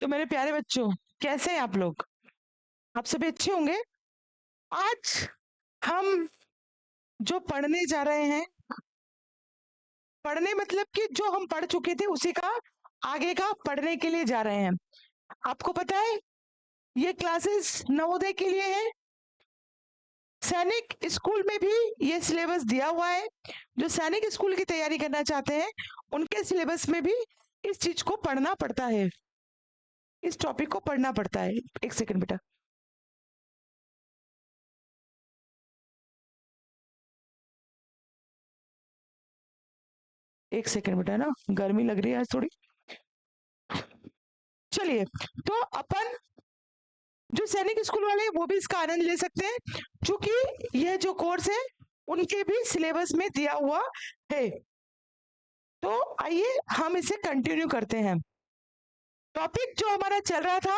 तो मेरे प्यारे बच्चों, कैसे हैं आप लोग? आप सभी अच्छे होंगे। आज हम जो पढ़ने जा रहे हैं, पढ़ने मतलब कि जो हम पढ़ चुके थे उसी का आगे का पढ़ने के लिए जा रहे हैं। आपको पता है ये क्लासेस नवोदय के लिए है। सैनिक स्कूल में भी ये सिलेबस दिया हुआ है। जो सैनिक स्कूल की तैयारी करना चाहते हैं उनके सिलेबस में भी इस चीज को पढ़ना पड़ता है, इस टॉपिक को पढ़ना पड़ता है। एक सेकंड बेटा। एक सेकंड बेटा, ना गर्मी लग रही है आज थोड़ी। चलिए, तो अपन जो सैनिक स्कूल वाले हैं वो भी इसका आनंद ले सकते हैं, क्योंकि यह जो कोर्स है उनके भी सिलेबस में दिया हुआ है। तो आइए हम इसे कंटिन्यू करते हैं। टॉपिक जो हमारा चल रहा था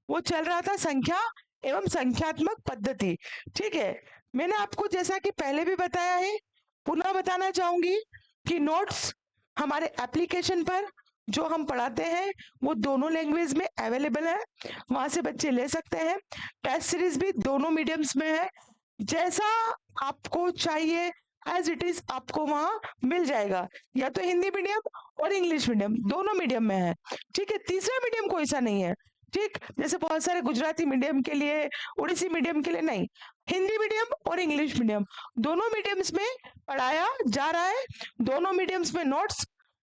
वो चल रहा था संख्या एवं संख्यात्मक पद्धति। ठीक है, मैंने आपको जैसा कि पहले भी बताया है, पुनः बताना चाहूंगी कि नोट्स हमारे एप्लीकेशन पर जो हम पढ़ाते हैं वो दोनों लैंग्वेज में अवेलेबल है, वहां से बच्चे ले सकते हैं। टेस्ट सीरीज भी दोनों मीडियम्स में है, जैसा आपको चाहिए एज इट इज आपको वहां मिल जाएगा, या तो हिंदी मीडियम और इंग्लिश मीडियम दोनों मीडियम में है। ठीक है, तीसरा मीडियम कोई सा नहीं है। ठीक, जैसे बहुत सारे गुजराती मीडियम के लिए, उड़ीसी मीडियम के लिए नहीं, हिंदी मीडियम और इंग्लिश मीडियम दोनों मीडियम्स में पढ़ाया जा रहा है। दोनों मीडियम्स में नोट्स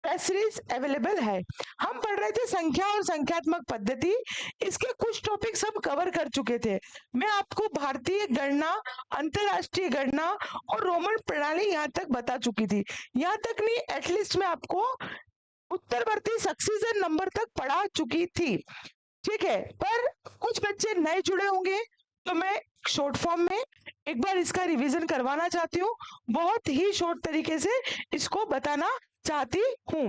टेस्ट सीरीज अवेलेबल है। हम पढ़ रहे थे संख्या और संख्यात्मक पद्धति। इसके कुछ टॉपिक्स हम कवर कर चुके थे। मैं आपको भारतीय गणना, अंतरराष्ट्रीय गणना और रोमन प्रणाली यहाँ तक बता चुकी थी। यहाँ तक नहीं, एटलीस्ट मैं आपको उत्तरवर्ती सक्सीजन नंबर तक पढ़ा चुकी थी। ठीक है, पर कुछ बच्चे नए जुड़े होंगे तो मैं शॉर्ट फॉर्म में एक बार इसका रिवीजन करवाना चाहती हूँ। बहुत ही शॉर्ट तरीके से इसको बताना चाहती हूँ,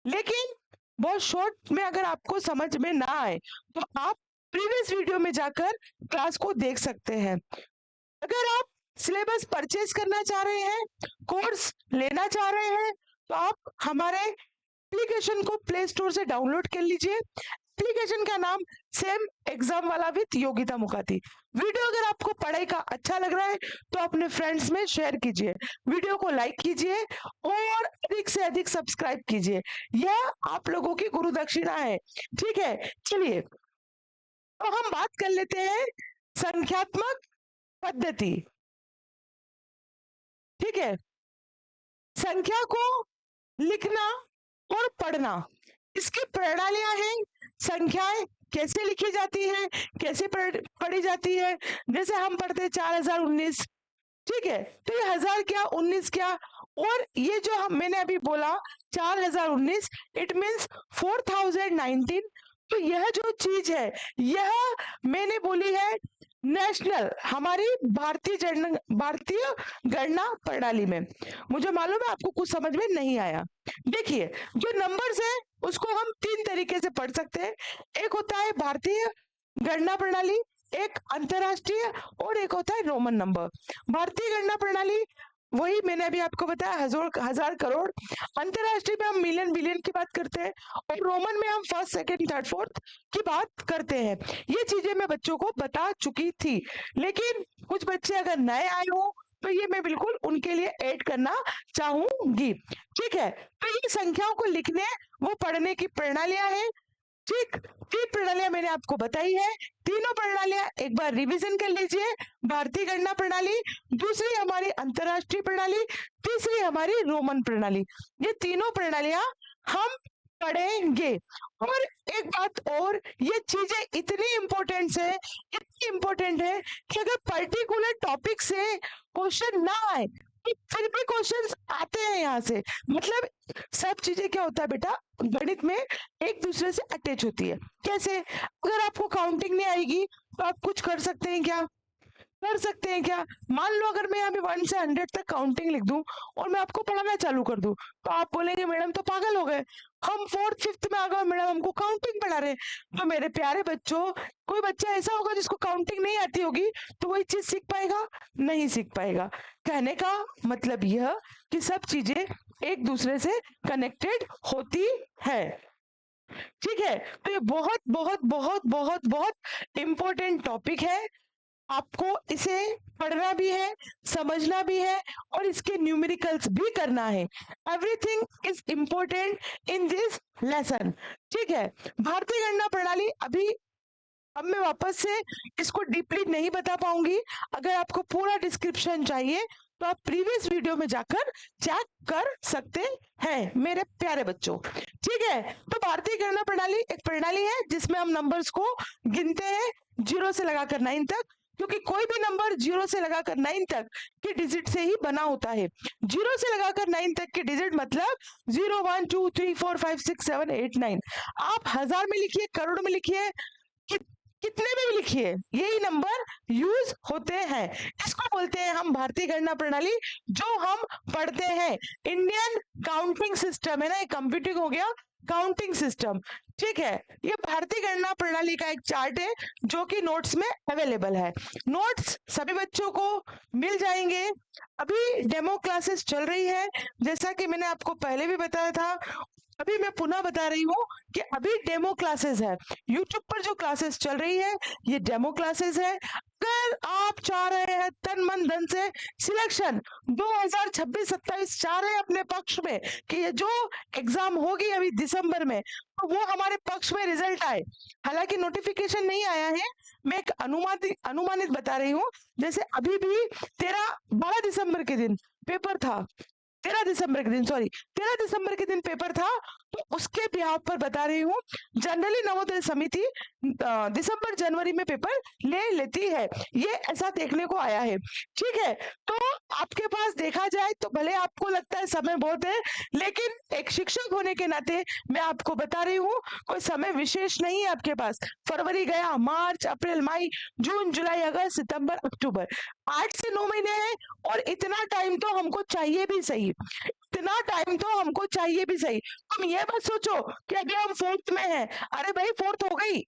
लेकिन बहुत शॉर्ट में अगर आपको समझ में ना आए तो आप प्रीवियस वीडियो में जाकर क्लास को देख सकते हैं। अगर आप सिलेबस परचेज करना चाह रहे हैं, कोर्स लेना चाह रहे हैं, तो आप हमारे एप्लीकेशन को प्ले स्टोर से डाउनलोड कर लीजिए। एप्लीकेशन का नाम सेम एग्जाम वाला विद योगिता मुखाती। वीडियो अगर आपको पढ़ाई का अच्छा लग रहा है तो अपने फ्रेंड्स में शेयर कीजिए, वीडियो को लाइक कीजिए और अधिक से अधिक सब्सक्राइब कीजिए। यह आप लोगों की गुरु दक्षिणा है। ठीक है, चलिए तो हम बात कर लेते हैं संख्यात्मक पद्धति। ठीक है, संख्या को लिखना और पढ़ना, इसकी प्रणालियां हैं। संख्याएं कैसे लिखी जाती है, कैसे पढ़ी जाती है। जैसे हम पढ़ते हैं 4019। ठीक है, तो ये 1000 क्या, 19 क्या, और ये जो मैंने अभी बोला 4019, इट मीन्स 4019। तो यह जो चीज है यह मैंने बोली है नेशनल, हमारी भारतीय गणना प्रणाली में। मुझे मालूम है आपको कुछ समझ में नहीं आया। देखिए, जो नंबर्स है उसको हम तीन तरीके से पढ़ सकते हैं। एक होता है भारतीय गणना प्रणाली, एक अंतरराष्ट्रीय और एक होता है रोमन नंबर। भारतीय गणना प्रणाली वही मैंने अभी आपको बताया, हजार करोड़। अंतरराष्ट्रीय में हम मिलियन बिलियन की बात करते हैं, और रोमन में हम फर्स्ट सेकंड थर्ड फोर्थ की बात करते हैं। ये चीजें मैं बच्चों को बता चुकी थी, लेकिन कुछ बच्चे अगर नए आए हो तो ये मैं बिल्कुल उनके लिए ऐड करना चाहूंगी। ठीक है, तो ये संख्याओं को लिखने वो पढ़ने की प्रणालियां हैं। ठीक, तीन प्रणालियां मैंने आपको बताई है। तीनों प्रणालियां एक बार रिवीजन कर लीजिए। भारतीय गणना प्रणाली, दूसरी हमारी अंतरराष्ट्रीय प्रणाली, तीसरी हमारी रोमन प्रणाली। ये तीनों प्रणालियां हम पढ़ेंगे। और एक बात और, ये चीजें इतनी इंपॉर्टेंट है, इतनी इंपॉर्टेंट है कि अगर पर्टिकुलर टॉपिक से क्वेश्चन ना आए तो फिर भी क्वेश्चंस आते हैं यहाँ से। मतलब सब चीजें क्या होता है बेटा, गणित में एक दूसरे से अटैच होती है। कैसे? अगर आपको काउंटिंग नहीं आएगी तो आप कुछ कर सकते हैं क्या? कर सकते हैं क्या? मान लो अगर मैं यहाँ पे 1 से 100 तक काउंटिंग लिख दूं और मैं आपको पढ़ाना चालू कर दूं, तो आप बोलेंगे मैडम तो पागल हो गए, हम 4th 5th में आ गए, मैडम हमको काउंटिंग पढ़ा रहे हैं। तो मेरे प्यारे बच्चों, कोई बच्चा ऐसा होगा जिसको काउंटिंग नहीं आती होगी तो वही चीज सीख पाएगा? नहीं सीख पाएगा। कहने का मतलब यह कि सब चीजें एक दूसरे से कनेक्टेड होती है। ठीक है, तो ये बहुत बहुत बहुत बहुत बहुत इंपॉर्टेंट टॉपिक है। आपको इसे पढ़ना भी है, समझना भी है और इसके न्यूमेरिकल्स भी करना है। Everything is important in this lesson. ठीक है, भारतीय गणना प्रणाली अब मैं वापस से इसको डीपली नहीं बता पाऊंगी। अगर आपको पूरा डिस्क्रिप्शन चाहिए तो आप प्रीवियस वीडियो में जाकर चेक कर सकते हैं मेरे प्यारे बच्चों। ठीक है, तो भारतीय गणना प्रणाली एक प्रणाली है जिसमें हम नंबर्स को गिनते हैं 0 से लगाकर 9 तक, क्योंकि कोई भी नंबर 0 से लगाकर 9 तक के डिजिट से ही बना होता है। 0 से लगाकर 9 तक के डिजिट मतलब 0 1 2 3 4 5 6 7 8 9। आप हजार में लिखिए, करोड़ में लिखिए, कितने में भी लिखिए, यही नंबर यूज होते हैं। इसको बोलते हैं हम भारतीय गणना प्रणाली। जो हम पढ़ते हैं इंडियन काउंटिंग सिस्टम है ना, कंप्यूटिंग हो गया, काउंटिंग सिस्टम। ठीक है, ये भारतीय गणना प्रणाली का एक चार्ट है जो कि नोट्स में अवेलेबल है। नोट्स सभी बच्चों को मिल जाएंगे। अभी डेमो क्लासेस चल रही है, जैसा कि मैंने आपको पहले भी बताया था, अभी मैं पुनः बता रही हूँ कि अभी डेमो क्लासेस है। यूट्यूब पर जो क्लासेस चल रही है ये डेमो क्लासेस है। अगर आप चाह रहे हैं तन मन धन से सिलेक्शन 2026-27 चाह रहे हैं अपने पक्ष में कि ये जो एग्जाम होगी अभी दिसंबर में, तो वो हमारे पक्ष में रिजल्ट आए। हालांकि नोटिफिकेशन नहीं आया है, मैं एक अनुमानित बता रही हूँ। जैसे अभी भी 12 दिसंबर के दिन पेपर था, 13 दिसंबर के दिन, सॉरी 13 दिसंबर के दिन पेपर था, तो उसके बिहाव पर बता रही हूँ। जनरली नवोदय समिति दिसंबर जनवरी में पेपर ले लेती है, ये ऐसा देखने को आया है। ठीक है, तो आपके पास देखा जाए तो भले आपको लगता है समय बहुत है, लेकिन एक शिक्षक होने के नाते मैं आपको बता रही हूँ कोई समय विशेष नहीं है आपके पास। फरवरी गया, मार्च, अप्रैल, मई, जून, जुलाई, अगस्त, सितंबर, अक्टूबर, 8 से 9 महीने हैं। और इतना टाइम तो हमको चाहिए भी सही, इतना टाइम तो हमको चाहिए भी सही। तुम ये मत सोचो कि अभी हम 4th में हैं, अरे भाई 4th हो गई,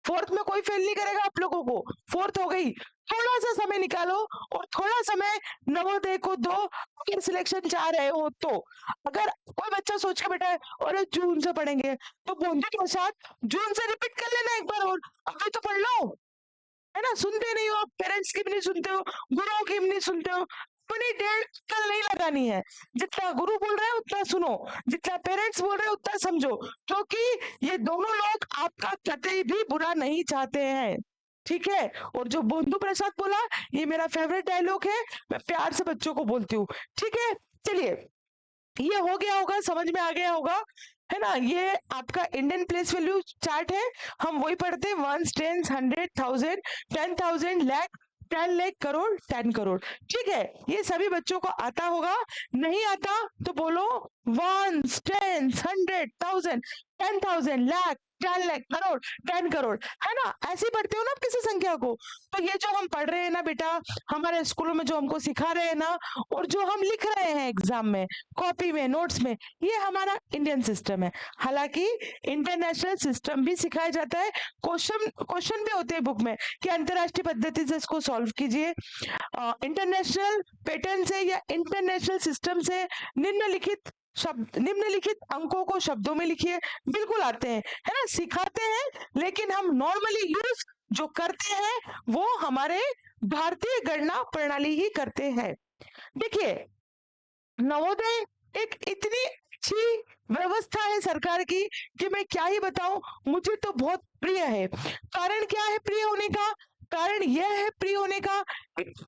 4th में कोई फेल नहीं करेगा आप लोगों को, 4th हो गई। थोड़ा सा समय निकालो और थोड़ा समय नवोदय को दो, अगर सिलेक्शन चाह रहे हो तो। अगर कोई बच्चा सोच के बैठा है अरे जून से पढ़ेंगे, तो बोंदे के साथ जून से रिपीट कर लेना एक बार और, अभी तो पढ़ लो, है ना। सुनते नहीं हो आप, पेरेंट्स की भी नहीं सुनते हो, गुरुओं की भी नहीं सुनते हो। अपनी डेढ़ कल नहीं लगानी है, जितना गुरु बोल रहे हैं उतना सुनो, जितना पेरेंट्स बोल रहे हैं उतना समझो, क्योंकि ये दोनों लोग आपका कतई भी बुरा नहीं चाहते हैं। ठीक है, और जो बोंदू प्रसाद बोला ये मेरा फेवरेट डायलॉग है, मैं प्यार से बच्चों को बोलती हूँ। ठीक है, चलिए ये हो गया होगा, समझ में आ गया होगा, है ना। ये आपका इंडियन प्लेस वैल्यू चार्ट है, हम वही पढ़ते हैं, 1 10 100 1000 10,000 लाख 10 लाख करोड़ 10 करोड़। ठीक है, ये सभी बच्चों को आता होगा, नहीं आता तो बोलो 1 10 100 1000 10,000 लाख 10 लाख करोड़ 10 करोड़, है ना। ऐसे ही पढ़ते हो ना आप किसी संख्या को। तो ये जो हम पढ़ रहे हैं ना बेटा, हमारे स्कूलों में जो हमको सिखा रहे हैं ना, और जो हम लिख रहे हैं एग्जाम में, कॉपी में, नोट्स में, ये हमारा इंडियन सिस्टम है। हालांकि इंटरनेशनल सिस्टम भी सिखाया जाता है, क्वेश्चन भी होते हैं बुक में कि अंतरराष्ट्रीय पद्धति से इसको सॉल्व कीजिए, इंटरनेशनल पैटर्न से या इंटरनेशनल सिस्टम से निम्नलिखित अंकों को शब्दों में लिखिए, बिल्कुल आते हैं, है ना, सिखाते हैं। लेकिन हम नॉर्मली यूज जो करते हैं वो हमारे भारतीय गणना प्रणाली ही करते हैं। देखिए, नवोदय एक इतनी अच्छी व्यवस्था है सरकार की कि मैं क्या ही बताऊं, मुझे तो बहुत प्रिय है। कारण क्या है प्रिय होने का? कारण यह है प्रिय होने का,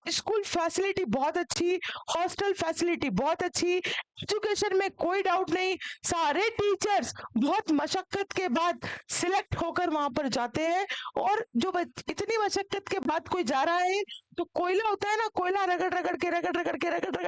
स्कूल फैसिलिटी बहुत अच्छी, हॉस्टल फैसिलिटी बहुत अच्छी, एजुकेशन में कोई डाउट नहीं, सारे टीचर्स बहुत मशक्कत के बाद सिलेक्ट होकर वहां पर जाते हैं। और जो इतनी मशक्कत के बाद कोई जा रहा है, तो कोयला होता है ना, कोयला रगड़ रगड़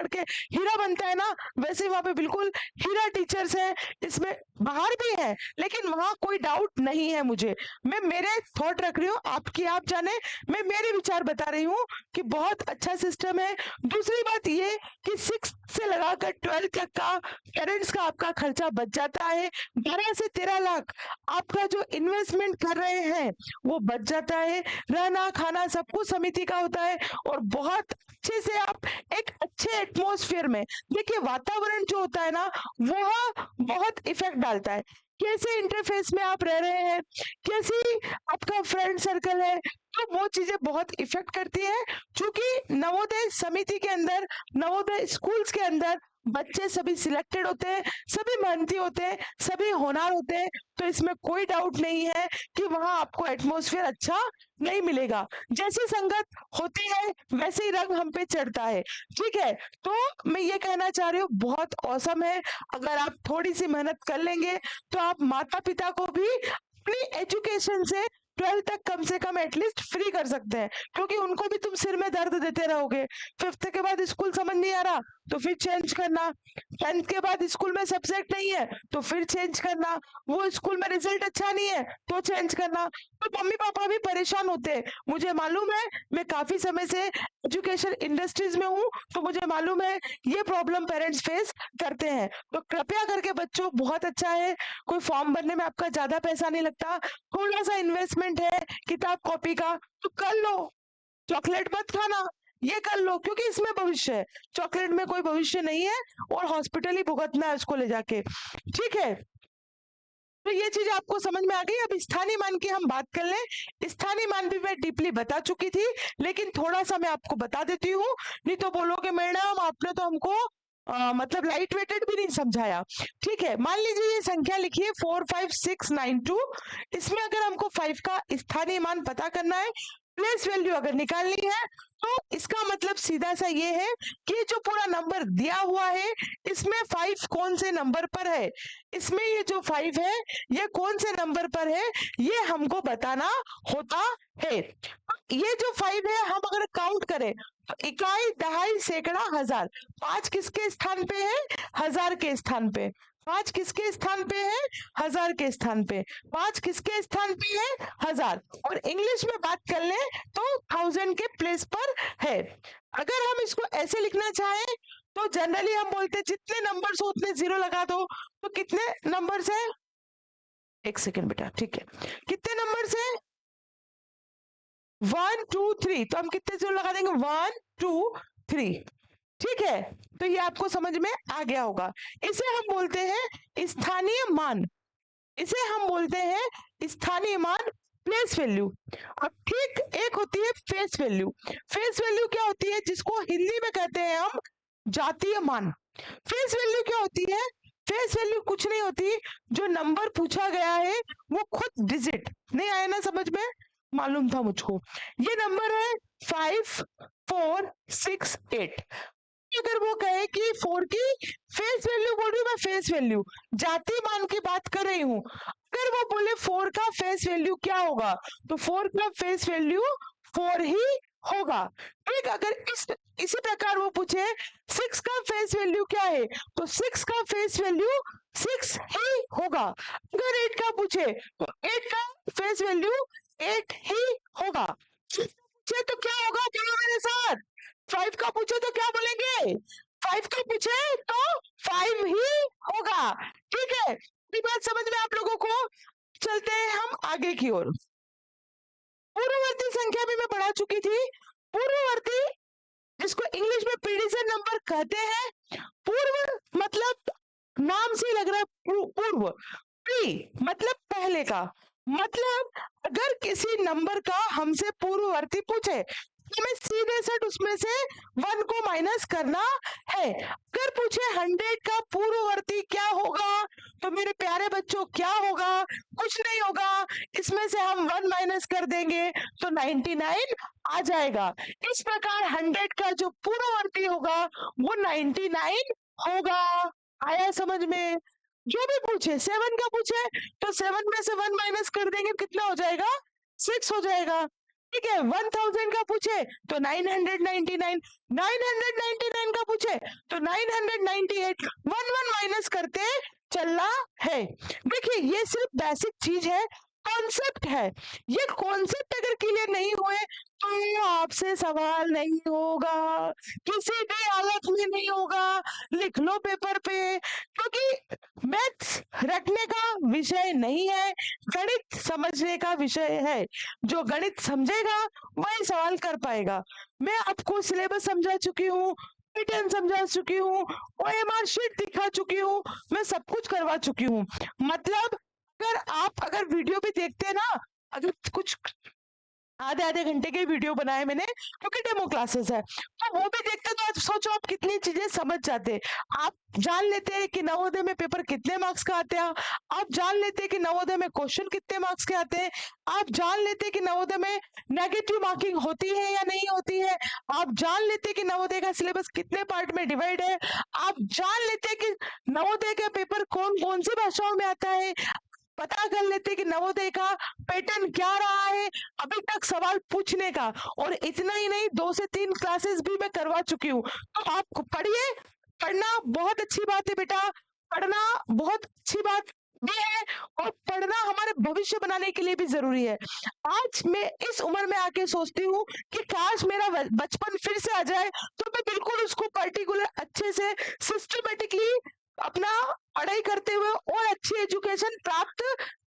के हीरा बनता है ना, वैसे वहां पे बिल्कुल हीरा टीचर्स है। इसमें बाहर भी है, लेकिन वहां कोई डाउट नहीं है मुझे, मैं मेरे थॉट रख रही हूँ, आपकी आप जाने, मैं मेरे विचार बता रही हूँ कि बहुत अच्छा सिस्टम है। दूसरी बात ये कि 6 से लगाकर 12 तक का पेरेंट्स का आपका खर्चा बच जाता है, 12 से 13 लाख आपका जो इन्वेस्टमेंट कर रहे हैं वो बच जाता है, रहना खाना सब कुछ समिति का होता है, और बहुत अच्छे से आप एक अच्छे एटमॉस्फेयर में, देखिए वातावरण जो होता है ना वह बहुत इफेक्ट डालता है। कैसे इंटरफेस में आप रह रहे हैं, कैसी आपका फ्रेंड सर्कल है, तो वो चीजें बहुत इफेक्ट करती है। क्योंकि नवोदय समिति के अंदर, नवोदय स्कूल्स के अंदर बच्चे सभी सिलेक्टेड होते हैं, सभी मेहनती होते हैं, सभी होनहार होते हैं, तो इसमें कोई डाउट नहीं है कि वहां आपको एटमॉस्फेयर अच्छा नहीं मिलेगा। जैसी संगत होती है वैसे ही रंग हम पे चढ़ता है। ठीक है, तो मैं ये कहना चाह रही हूँ बहुत औसम है। अगर आप थोड़ी सी मेहनत कर लेंगे तो आप माता पिता को भी अपनी एजुकेशन से 12th तक कम से कम एटलीस्ट फ्री कर सकते हैं, क्योंकि उनको भी तुम सिर में दर्द देते रहोगे। 5th के बाद स्कूल समझ नहीं आ रहा तो फिर चेंज करना, 10th के बाद स्कूल में सब्जेक्ट नहीं है तो फिर चेंज करना, वो स्कूल में रिजल्ट अच्छा नहीं है तो चेंज करना। तो मम्मी पापा भी परेशान होते हैं, मुझे मालूम है, मैं काफी समय से एजुकेशन इंडस्ट्रीज में हूँ, तो मुझे मालूम है ये प्रॉब्लम पेरेंट्स फेस करते हैं। तो कृपया करके बच्चों, बहुत अच्छा है, कोई फॉर्म भरने में आपका ज्यादा पैसा नहीं लगता, थोड़ा सा इन्वेस्टमेंट है किताब कॉपी का, तो कर लो। चॉकलेट मत खाना, ये कर लो, क्योंकि इसमें भविष्य है, चॉकलेट में कोई भविष्य नहीं है, और हॉस्पिटल ही भुगतना है उसको ले जाके। ठीक है, तो ये चीज आपको समझ में आ गई। अब स्थानीय मान की हम बात कर लें। स्थानीय मान भी मैं डीपली बता चुकी थी, लेकिन थोड़ा सा मैं आपको बता देती हूँ, नहीं तो बोलोगे मैडम आपने तो हमको मतलब लाइट वेटेड भी नहीं समझाया। ठीक है, मान लीजिए ये संख्या लिखिए 45692, इसमें अगर हमको 5 का स्थानीय मान पता करना है, प्लेस वैल्यू अगर निकालनी है, तो इसका मतलब सीधा सा ये है कि जो पूरा नंबर दिया हुआ है इसमें 5 कौन से नंबर पर है, इसमें ये जो 5 है ये कौन से नंबर पर है, ये हमको बताना होता है। ये जो 5 है हम अगर काउंट करें तो इकाई, दहाई, सैकड़ा, हजार, 5 किसके स्थान पे है, हजार के स्थान पे, 5 किसके स्थान पे है, हजार के स्थान पे, 5 किसके स्थान पे है, हजार, और इंग्लिश में बात कर ले तो 1000 के प्लेस पर है। अगर हम इसको ऐसे लिखना चाहें तो जनरली हम बोलते हैं जितने नंबर्स हो उतने जीरो लगा दो, तो कितने नंबर्स है, एक सेकेंड बेटा, ठीक है, कितने नंबर्स है, 1 2 3, तो हम कितने जीरो लगा देंगे, 1 2 3। ठीक है, तो ये आपको समझ में आ गया होगा। इसे हम बोलते हैं स्थानीय मान, इसे हम बोलते हैं स्थानीय मान, प्लेस वैल्यू। अब ठीक एक होती है फेस वैल्यू। फेस वैल्यू क्या होती है, जिसको हिंदी में कहते हैं हम जातीय मान। फेस वैल्यू क्या होती है, फेस वैल्यू कुछ नहीं होती, जो नंबर पूछा गया है वो खुद डिजिट, नहीं आया ना समझ में, मालूम था मुझको, ये नंबर है 5 4 6 8। अगर वो कहे कि 4 की फेस वैल्यू बोल रही हूँ मैं, फेस वैल्यू जातीय मान की बात कर रही हूँ, अगर वो बोले 4 का फेस वैल्यू क्या होगा, तो 4 का फेस वैल्यू 4 ही होगा। ठीक, अगर इसी प्रकार वो पूछे 6 का फेस वैल्यू क्या है, तो 6 का फेस वैल्यू 6 ही होगा। अगर 8 का पूछे तो 8 का फेस वैल्यू 8 ही होगा। पूछे तो क्या होगा, बोलो मेरे साथ, 5 का पूछे तो क्या बोलेंगे, 5 का पूछे तो 5 ही होगा। ठीक है, ये बात समझ में आप लोगों को। चलते हैं हम आगे की ओर। पूर्ववर्ती संख्या भी मैं पढ़ा चुकी थी। पूर्ववर्ती, जिसको इंग्लिश में प्रीडिसेसर नंबर कहते हैं। पूर्व मतलब नाम से लग रहा है पूर्व, प्री मतलब पहले का, मतलब अगर किसी नंबर का हमसे पूर्ववर्ती पूछे तो हमें सीधे सेट उसमें से 1 को माइनस करना है। अगर पूछे 100 का पूर्ववर्ती क्या होगा, तो मेरे प्यारे बच्चों क्या होगा, कुछ नहीं होगा, इसमें से हम 1 माइनस कर देंगे तो 99 आ जाएगा। इस प्रकार 100 का जो पूर्ववर्ती होगा वो 99 होगा। आया समझ में? जो भी पूछे, 7 का पूछे तो 7 में से 1 माइनस कर देंगे, कितना हो जाएगा, 6 हो जाएगा। ठीक है, 1000 का पूछे तो 999, 999 का पूछे तो 998, 1 माइनस करते चलना है। देखिए ये सिर्फ बेसिक चीज है, कॉन्सेप्ट है। ये कॉन्सेप्ट अगर क्लियर नहीं हुए तो आपसे सवाल नहीं होगा, किसी भी हालत में नहीं होगा, लिख लो पेपर पे, क्योंकि मैथ्स रटने का विषय नहीं है, गणित समझने का विषय है। जो गणित समझेगा वही सवाल कर पाएगा। मैं आपको सिलेबस समझा चुकी हूँ, पैटर्न समझा चुकी हूँ, OMR शीट दिखा चुकी हूँ, मैं सब कुछ करवा चुकी हूँ। मतलब अगर वीडियो भी देखते हैं ना, अगर कुछ आधे घंटे के वीडियो बनाए मैंने, क्योंकि डेमो क्लासेस है, तो वो भी देखते तो आप सोचो आप कितनी चीजें समझ जाते। आप जान लेते हैं कि नवोदय में पेपर कितने मार्क्स का आते हैं, आप जान लेते हैं कि नवोदय में क्वेश्चन कितने मार्क्स के आते हैं, आप जान लेते हैं कि नवोदय में नेगेटिव मार्किंग होती है या नहीं होती है, आप जान लेते हैं कि नवोदय का सिलेबस कितने पार्ट में डिवाइड है, आप जान लेते हैं कि नवोदय का पेपर कौन कौन सी भाषाओं में आता है, पता कर लेते कि नवोदय का पैटर्न क्या रहा है अभी तक सवाल पूछने का। और इतना ही नहीं, 2 से 3 क्लासेस भी मैं करवा चुकी हूँ। तो आप पढ़िए, पढ़ना बहुत अच्छी बात है बेटा, पढ़ना बहुत अच्छी बात भी है, और पढ़ना हमारे भविष्य बनाने के लिए भी जरूरी है। आज मैं इस उम्र में आके सोचती हूँ कि काश मेरा बचपन फिर से आ जाए, तो मैं बिल्कुल उसको पर्टिकुलर अच्छे से सिस्टमेटिकली अपना पढ़ाई करते हुए और अच्छी एजुकेशन प्राप्त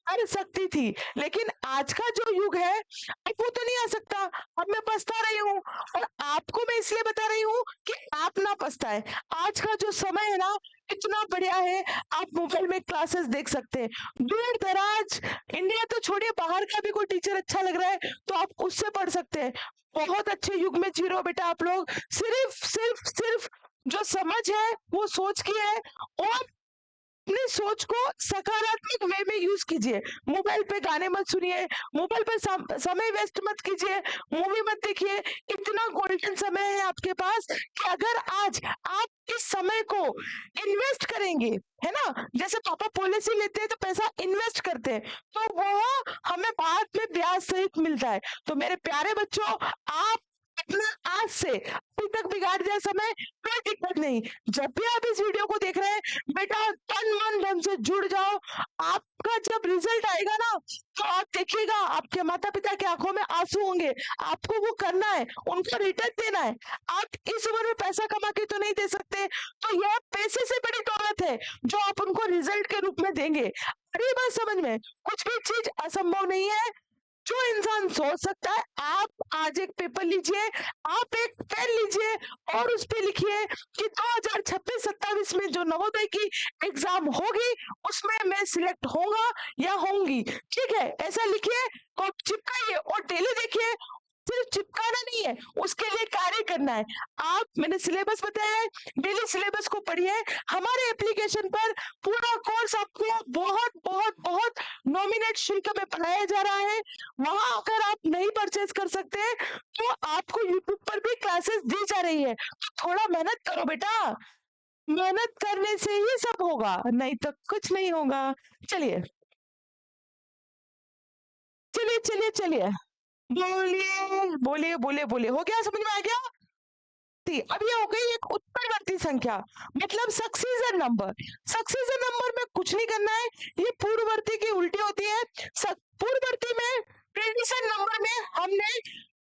कर सकती थी। लेकिन आज का जो युग है, अब वो तो नहीं आ सकता। अब मैं पछता रही हूँ, और आपको मैं इसलिए बता रही हूँ कि आप ना पछताए। आज का जो समय है ना, इतना बढ़िया है, आप मोबाइल में क्लासेस देख सकते हैं दूर दराज, इंडिया तो छोड़िए, बाहर का भी कोई टीचर अच्छा लग रहा है तो आप उससे पढ़ सकते हैं। बहुत अच्छे युग में जी रहे हो बेटा आप लोग। सिर्फ जो समझ है वो सोच की है, और अपनी सोच को सकारात्मक वे में यूज कीजिए। मोबाइल पे गाने मत सुनिए, मोबाइल पे समय वेस्ट मत कीजिए, मूवी मत देखिए। इतना गोल्डन समय है आपके पास कि अगर आज आप इस समय को इन्वेस्ट करेंगे, है ना, जैसे पापा पॉलिसी लेते हैं तो पैसा इन्वेस्ट करते हैं, तो वो हमें बाद में ब्याज सहित मिलता है। तो मेरे प्यारे बच्चों, आप अपना आज से अभी तक बिगाड़ दिया समय, कोई दिक्कत नहीं। जब भी आप इस वीडियो को देख रहे हैं बेटा, तन मन धन से जुड़ जाओ। आपका जब रिजल्ट आएगा ना, तो आप देखिएगा आपके माता पिता की आंखों में आंसू होंगे। आपको वो करना है, उनको रिटर्न देना है। आप इस उम्र में पैसा कमा के तो नहीं दे सकते, तो यह पैसे से बड़ी दौलत है जो आप उनको रिजल्ट के रूप में देंगे। अरे बात समझ में, कुछ भी चीज असंभव नहीं है। जो इंसान सोच सकता है, आप आज एक पेपर लीजिए, आप एक पेन लीजिए और उस पे लिखिए कि 2026-27 में जो नवोदय की एग्जाम होगी उसमें मैं सिलेक्ट होगा या होंगी। ठीक है, ऐसा लिखिए और चिपकाइए, और डेली देखिए। सिर्फ चिपकाना नहीं है, उसके लिए कार्य करना है। आप, मैंने सिलेबस बताया है, डेली सिलेबस को पढ़िए। हमारे एप्लीकेशन पर पूरा कोर्स आपको बहुत बहुत बहुत नॉमिनेट शुल्क में पढ़ाया जा रहा है। वहां अगर आप नहीं परचेज कर सकते तो आपको यूट्यूब पर भी क्लासेस दी जा रही है। तो थोड़ा मेहनत करो बेटा, मेहनत करने से ही सब होगा, नहीं तो कुछ नहीं होगा। चलिए चलिए चलिए चलिए, बोलिए बोलिए बोलिए बोलिए, हो गया, समझ में आ गया? अब ये हो गई एक उत्तरवर्ती संख्या, मतलब सक्सीजन नंबर। सक्सीजन नंबर में कुछ नहीं करना है, ये पूर्ववर्ती की उल्टी होती है। पूर्ववर्ती में प्रीडिसेंट नंबर में हमने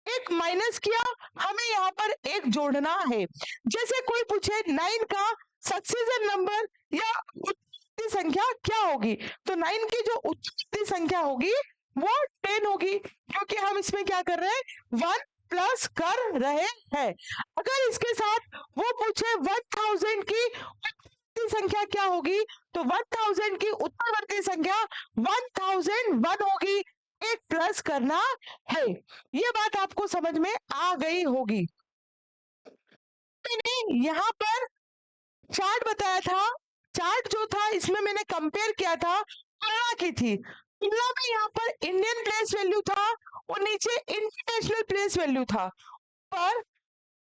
एक माइनस किया, हमें यहाँ पर एक जोड़ना है। जैसे कोई पूछे 9 का सक्सीजन नंबर या उत्तरवर्ती संख्या क्या होगी, तो 9 की जो उत्तरवर्ती संख्या होगी वो 10 होगी, क्योंकि हम इसमें क्या कर रहे हैं, 1 प्लस कर रहे हैं। अगर इसके साथ वो पूछे 1000 की उत्तरवर्ती संख्या क्या होगी, तो 1000 की उत्तरवर्ती संख्या 1001 होगी, एक प्लस करना है। ये बात आपको समझ में आ गई होगी। मैंने यहाँ पर चार्ट बताया था, चार्ट जो था इसमें मैंने कंपेयर किया था, तुलना की थी। तुलना में यहाँ पर इंडियन प्लेस वैल्यू था और नीचे इंटरनेशनल प्लेस वैल्यू था। पर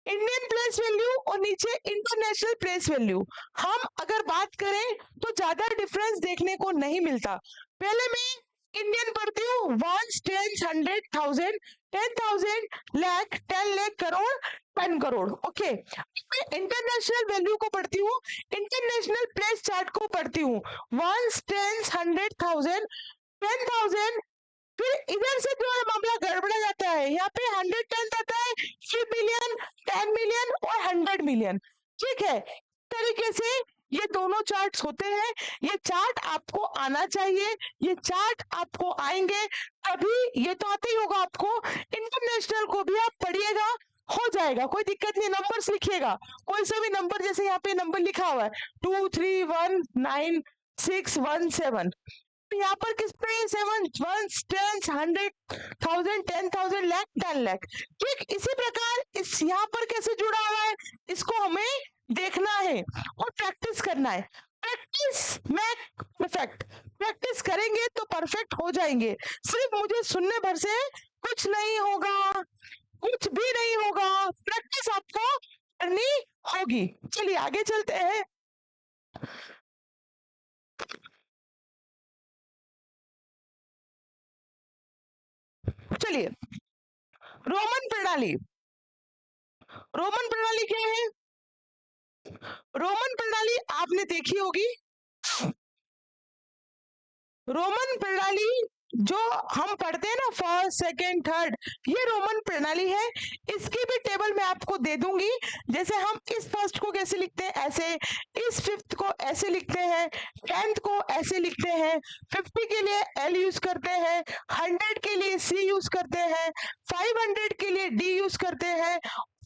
इंडियन प्लेस वैल्यू और नीचे इंटरनेशनल प्लेस वैल्यू, हम अगर बात करें तो ज्यादा डिफरेंस देखने को नहीं मिलता। पहले मैं इंडियन पढ़ती हूँ, 1 10 100 1000 10,000 लाख 10 लाख करोड़ 10 करोड़। ओके, मैं इंटरनेशनल वैल्यू को पढ़ती हूँ, इंटरनेशनल प्लेस चार्ट को पढ़ती हूँ, 1 10 100 1000 10,000। फिर इधर से जो है मामला गड़बड़ा जाता है, यहाँ पे 100 टन आता है, 3 मिलियन 10 मिलियन और 100 मिलियन। ठीक है, तरीके से ये दोनों चार्ट्स होते हैं। ये चार्ट आपको आना चाहिए, ये चार्ट आपको आएंगे तभी, ये तो आते ही होगा आपको। इंटरनेशनल को भी आप पढ़िएगा, हो जाएगा, कोई दिक्कत नहीं। नंबर्स लिखिएगा, कोई सा भी नंबर, जैसे यहाँ पे नंबर लिखा हुआ है 2 3 1 9 6 1 7, यहाँ पर किस पे 7 1 10 100 1000 10,000 लाख 10 लाख, ठीक इसी प्रकार इस यहाँ पर कैसे जुड़ा हुआ है इसको हमें देखना है और प्रैक्टिस करना है। प्रैक्टिस मेक परफेक्ट, प्रैक्टिस करेंगे तो परफेक्ट हो जाएंगे। सिर्फ मुझे सुनने भर से कुछ नहीं होगा, कुछ भी नहीं होगा, प्रैक्टिस आपको करनी होगी। चलिए आगे चलते हैं। चलिए रोमन प्रणाली, रोमन प्रणाली क्या है? रोमन प्रणाली आपने देखी होगी। रोमन प्रणाली जो हम पढ़ते हैं ना फर्स्ट सेकंड थर्ड, ये रोमन प्रणाली है। इसकी भी टेबल मैं आपको दे दूंगी। जैसे हम इस फर्स्ट को कैसे लिखते हैं ऐसे, इस फिफ्थ को ऐसे लिखते हैं, 10th को ऐसे लिखते हैं, 50 के लिए एल यूज करते हैं, 100 के लिए सी यूज करते हैं, 500 के लिए डी यूज करते हैं,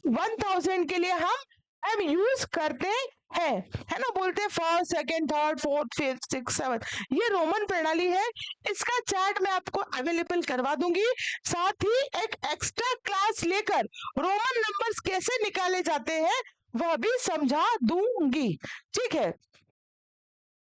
1000 के लिए हम एम यूज करते हैं, है ना। बोलते हैं first second third fourth fifth six seven, ये रोमन प्रणाली है। इसका चार्ट मैं आपको अवेलेबल करवा दूंगी, साथ ही एक एक्स्ट्रा क्लास लेकर रोमन नंबर्स कैसे निकाले जाते हैं वह भी समझा दूंगी, ठीक है।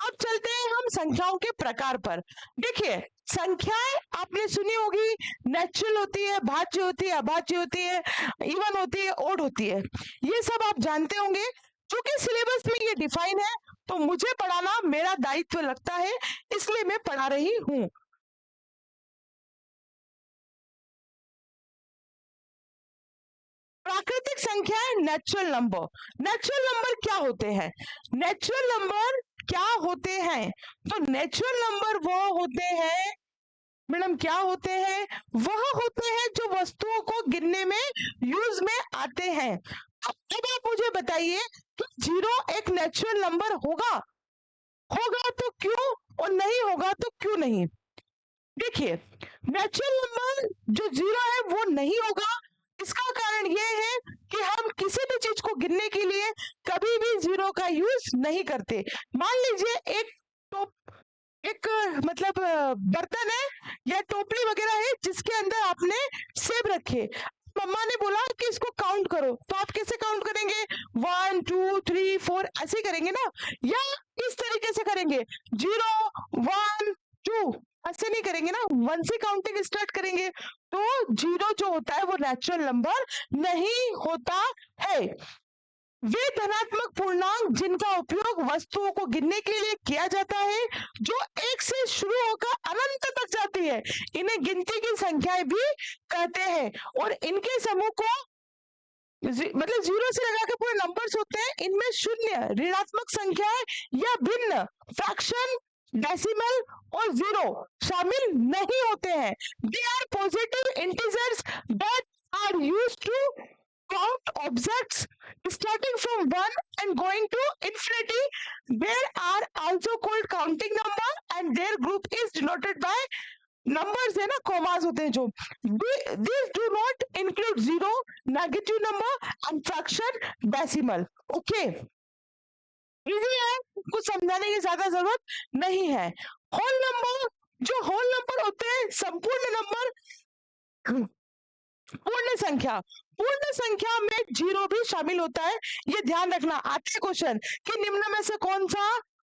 अब चलते हैं हम संख्याओं के प्रकार पर। देखिए संख्याएं आपने सुनी होगी, नेचुरल होती है, भाज्य होती है, अभाज्य होती है, इवन होती है, ओड होती है, ये सब आप जानते होंगे। क्योंकि सिलेबस में ये डिफाइन है तो मुझे पढ़ाना मेरा दायित्व लगता है, इसलिए मैं पढ़ा रही हूं। प्राकृतिक संख्याएं, नेचुरल नंबर। नेचुरल नंबर क्या होते हैं? नेचुरल नंबर क्या होते हैं? तो नेचुरल नंबर वो होते हैं मैडम, क्या होते हैं? वह होते हैं जो वस्तुओं को गिनने में यूज में आते हैं। अब आप मुझे बताइए कि 0 एक नेचुरल नंबर होगा? होगा तो क्यों, और नहीं होगा तो क्यों नहीं? देखिए नेचुरल नंबर जो 0 है वो नहीं होगा, इसका कारण ये है कि हम किसी भी चीज को गिनने के लिए कभी भी 0 का यूज नहीं करते। मान लीजिए एक मतलब बर्तन है या टोपली वगैरह है जिसके अंदर आपने सेब रखे, मम्मा ने बोला कि इसको काउंट करो, तो आप कैसे काउंट करेंगे? 1 2 3 4 ऐसे करेंगे ना, या इस तरीके से करेंगे 0 1 2, ऐसे नहीं करेंगे ना, 1 से काउंटिंग स्टार्ट करेंगे। तो 0 जो होता है वो नेचुरल नंबर नहीं होता है। वे धनात्मक पूर्णांक जिनका उपयोग वस्तुओं को गिनने के लिए किया जाता है, जो 1 से शुरू होकर अनंत तक जाती है, इन्हें गिनती की संख्याएं भी कहते हैं। और इनके समूह को मतलब 0 से लगा के पूरे नंबर्स होते हैं, इनमें शून्य, ऋणात्मक संख्याएं या भिन्न, फ्रैक्शन, डेसिमल और 0 शामिल नहीं होते हैं। They are positive integers that are used to count objects starting from 1 and going to infinity. There are also called counting number and their group is denoted by numbers है ना, commas होते हैं जो। These do not include 0, negative number and fraction, decimal. Okay, easy है, कुछ समझाने की ज्यादा जरूरत नहीं है। होल नंबर, जो होल नंबर होते हैं, संपूर्ण नंबर, पूर्ण संख्या, पूर्ण संख्या में 0 भी शामिल होता है, ये ध्यान रखना। आते क्वेश्चन कि निम्न में से कौन सा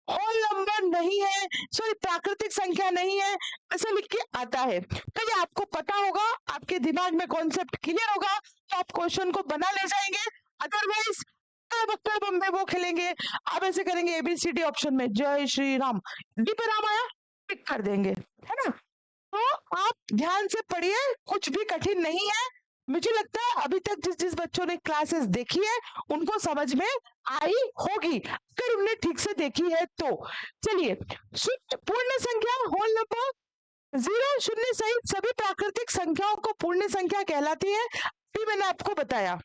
होल नंबर नहीं है, सॉरी प्राकृतिक संख्या नहीं है, ऐसे लिख के आता है। तो ये आपको पता होगा, आपके दिमाग में कॉन्सेप्ट क्लियर होगा तो आप क्वेश्चन को बना ले जाएंगे। अदरवाइज बक्कर बम्बे वो खेलेंगे, आप ऐसे करेंगे ABCD ऑप्शन में जय श्री राम, डी पे राम आया टिक कर देंगे, है ना। तो आप ध्यान से पढ़िए, कुछ भी कठिन नहीं है। मुझे लगता है अभी तक जिस जिस बच्चों ने क्लासेस देखी है उनको समझ में आई होगी, अगर उन्हें ठीक से देखी है तो। चलिए, पूर्ण संख्या होल नंबर, 0 शून्य सहित सभी प्राकृतिक संख्याओं को पूर्ण संख्या कहलाती है, अभी मैंने आपको बताया।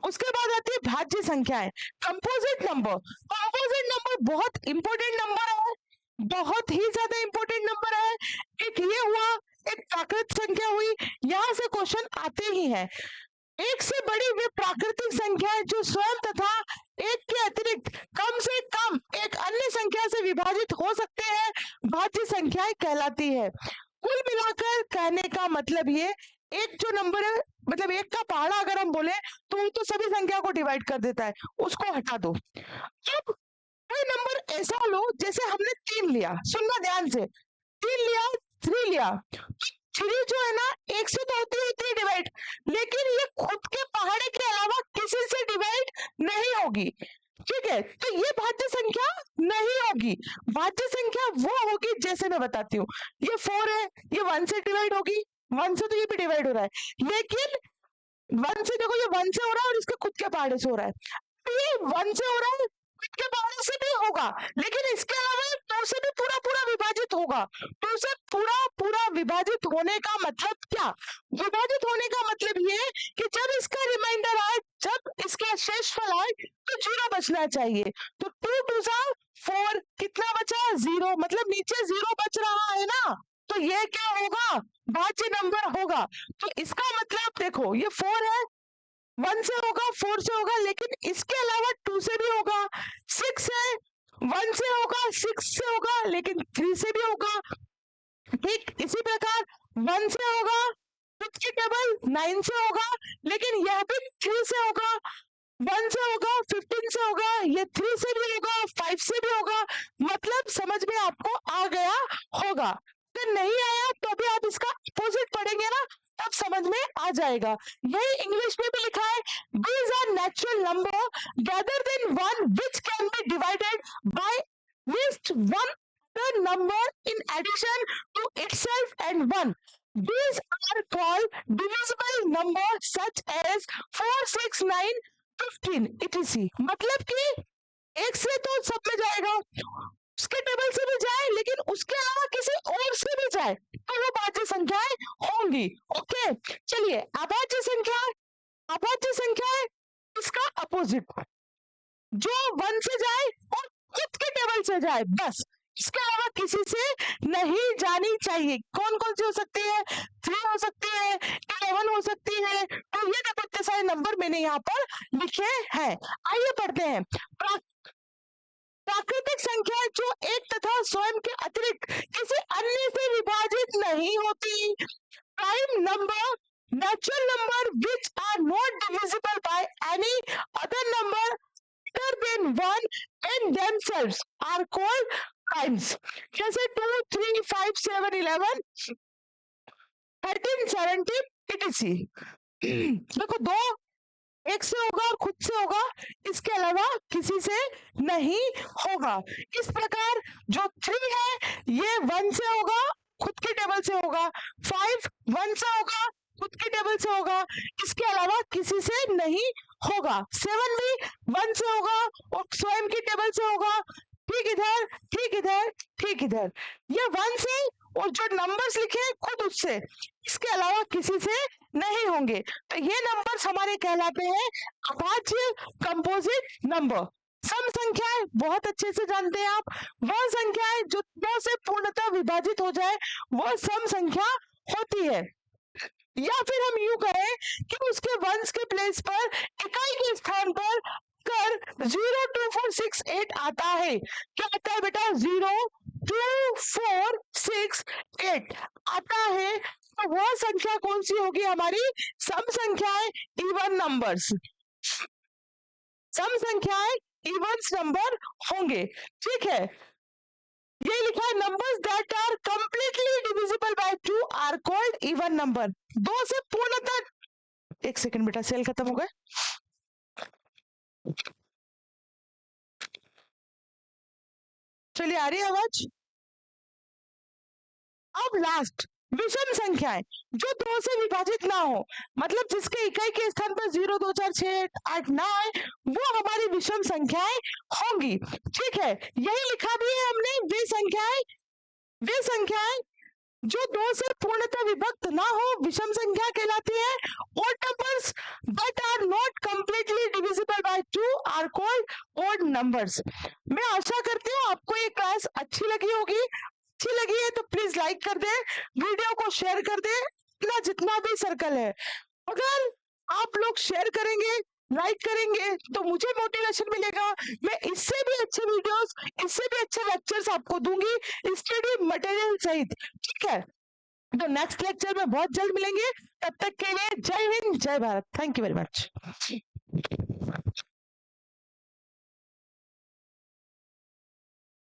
उसके बाद आती है भाज्य संख्याएं, कंपोजिट नंबर। कंपोजिट नंबर बहुत इंपॉर्टेंट नंबर है, बहुत ही ज्यादा इंपॉर्टेंट नंबर है। एक ये हुआ, एक प्राकृतिक संख्या हुई, यहां से क्वेश्चन आते ही हैं। एक से बड़ी वे प्राकृतिक संख्याएं जो स्वयं तथा एक के अतिरिक्त कम से कम एक अन्य संख्या से विभाजित हो सकते हैं भाज्य संख्याएं कहलाती है। कुल मिलाकर कहने का मतलब ये, एक जो नंबर है मतलब एक का पहाड़ा अगर हम बोले तो वो तो सभी संख्या को डिवाइड कर देता है, उसको हटा दो। अब कोई नंबर ऐसा लो जैसे हमने 3 लिया, सुनना ध्यान से, 3 लिया, 3 लिया, 3 जो है ना एक से तो होती है 3 डिवाइड, लेकिन ये खुद के पहाड़े के अलावा किसी से डिवाइड नहीं होगी। ठीक है, तो ये भाज्य संख्या नहीं होगी। भाज्य संख्या वो होगी जैसे मैं बताती हूँ, ये 4 है, ये 1 से डिवाइड होगी, 1 से तो ये भी डिवाइड हो रहा है, लेकिन 1 से देखो ये 1 से हो रहा है और इसके खुद के पहाड़े से हो रहा है, ये 1 से हो रहा है, खुद के पहाड़े से भी होगा, लेकिन इसके अलावा 2 से भी पूरा पूरा विभाजित होगा। 2 से पूरा पूरा विभाजित होने का मतलब क्या? विभाजित होने का मतलब ये कि जब इसका रिमाइंडर आए, जब इसका शेषफल आए तो 0 बचना चाहिए। तो 2 2 4, कितना बचा? 0, मतलब नीचे 0 बच रहा है ना, तो ये क्या होगा? भाज्य नंबर होगा। तो इसका मतलब देखो ये 4 है, 1 से होगा, 4 से होगा, लेकिन इसके अलावा 2 से भी होगा, 6 है, 1 से होगा, 6 से होगा, लेकिन 3 से भी होगा। ठीक इसी प्रकार 1 से होगा, 5 की टेबल 9 से होगा, लेकिन यह भी 3 से होगा, 1 से होगा, 15 से होगा, ये 3 से भी होगा, 5 से भी होगा। मतलब समझ में आपको आ गया होगा। अगर नहीं आया तो अभी आप इसका अपोजिट पढ़ेंगे ना, तब समझ में आ जाएगा। यही इंग्लिश में भी लिखा है, these are natural number rather than one which can be divided by least one other number in addition to itself and 1. These are called divisible number such as 4, 6, 9, 15 etc. मतलब कि एक से तो सब में जाएगा, उसके टेबल से भी जाए, लेकिन उसके अलावा किसी और से भी जाए तो वो भाज्य संख्याएं होंगी। ओके, चलिए अभाज्य संख्या, अभाज्य संख्या है इसका अपोजिट, जो 1 से जाए और खुद के टेबल से जाए, बस इसके अलावा किसी से नहीं जानी चाहिए। कौन कौन सी हो सकती है? 3 हो सकती है, 11 हो सकती है। तो ये देखो इतने सारे नंबर मैंने यहाँ पर लिखे हैं। आइए पढ़ते हैं। प्राकृतिक संख्या जो एक तथा स्वयं के अतिरिक्त किसी अन्य से विभाजित नहीं होती। Prime number, natural number which are not divisible by any other number other than 1 and themselves are called primes. जैसे 2, 3, 5, 7, 11, 13, 17 etc. देखो 2 एक से होगा और खुद से होगा, इसके अलावा किसी से नहीं होगा। इस प्रकार जो 3 है ये 1 से होगा, खुद के टेबल से होगा। 5 1 से होगा, खुद के टेबल से होगा, इसके अलावा किसी से नहीं होगा। 7 भी 1 से होगा और स्वयं की टेबल से होगा। ठीक इधर, ठीक इधर, ठीक इधर, ये 1 से और जो नंबर्स लिखे हैं खुद उससे, इसके अलावा किसी से नहीं होंगे। तो ये नंबर्स हमारे कहलाते हैं अभाज्य कंपोजिट नंबर। सम संख्याएं बहुत अच्छे से जानते हैं आप, वह संख्याएं जो 2 से पूर्णतः विभाजित हो जाए वह सम संख्या होती है। या फिर हम यूं कहें कि उसके वंश के प्लेस पर इकाई के स्थान पर कर 0, 2, 4, 6, 8 आता है। क्या आता है बेटा? 0, 2, 4, 6, 8 आता है। तो वह संख्या कौन सी होगी? हमारी सम संख्याएं, इवन नंबर्स। सम संख्याएं इवन नंबर होंगे। ठीक है, ये लिखा है numbers that are completely divisible by 2 are called even number. 2 से पूर्णतः, एक सेकंड बेटा सेल खत्म हो गए। चलिए आ रही है आवाज? अब लास्ट विषम संख्याएं जो 2 से विभाजित ना हो, मतलब जिसके इकाई के स्थान पर 0, 2, 4, 6, 8 ना आए, वो हमारी विषम संख्याएं होंगी। ठीक है, यही लिखा भी है हमने, वे संख्याएं जो 2 से पूर्णतः विभक्त ना हो विषम संख्या कहलाती है। odd numbers that are not completely divisible by 2 are called odd numbers. मैं आशा करती हूँ आपको ये क्लास अच्छी लगी होगी। अच्छी लगी है तो प्लीज लाइक कर दे, वीडियो को शेयर कर दे, इतना जितना भी सर्कल है। अगर आप लोग शेयर करेंगे, लाइक करेंगे तो मुझे मोटिवेशन मिलेगा, मैं इससे भी अच्छे वीडियोस, इससे भी अच्छे लेक्चर्स आपको दूंगी स्टडी मटेरियल सहित। ठीक है, तो नेक्स्ट लेक्चर में बहुत जल्द मिलेंगे, तब तक के लिए जय हिंद जय Bharat, thank you very much.